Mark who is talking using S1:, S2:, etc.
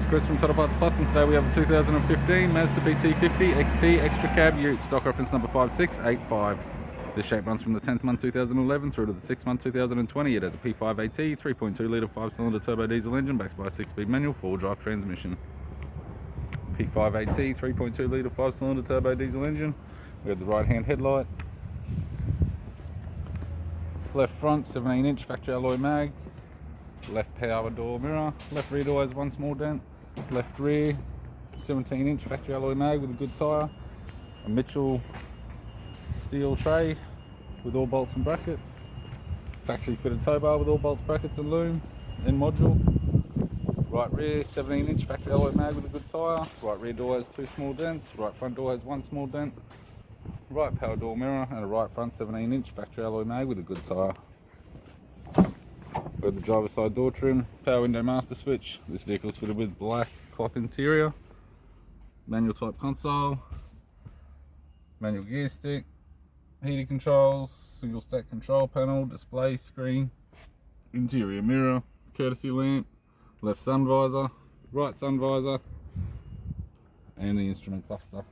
S1: it's Chris from Total Parts Plus, and today we have a 2015 Mazda bt-50 XT Extra Cab Ute, stock reference number 5685. This shape runs from the 10th month 2011 through to the 6th month 2020. It has a P5AT 3.2 litre 5-cylinder turbo diesel engine backed by a 6-speed manual 4-drive transmission. P5AT 3.2 litre 5-cylinder turbo diesel engine. We have the right hand headlight, left front 17-inch factory alloy mag, left power door mirror, left rear door has one small dent, left rear 17-inch factory alloy mag with a good tyre, a Mitchell steel tray with all bolts and brackets, factory fitted tow bar with all bolts, brackets and loom, in module, right rear 17-inch factory alloy mag with a good tyre, right rear door has 2 small dents, right front door has 1 small dent, right power door mirror and a right front 17-inch factory alloy mag with a good tyre. We have the driver's side door trim, power window master switch. This vehicle is fitted with black cloth interior, manual type console, manual gear stick, heating controls, single stack control panel, display screen, interior mirror, courtesy lamp, left sun visor, right sun visor, and the instrument cluster.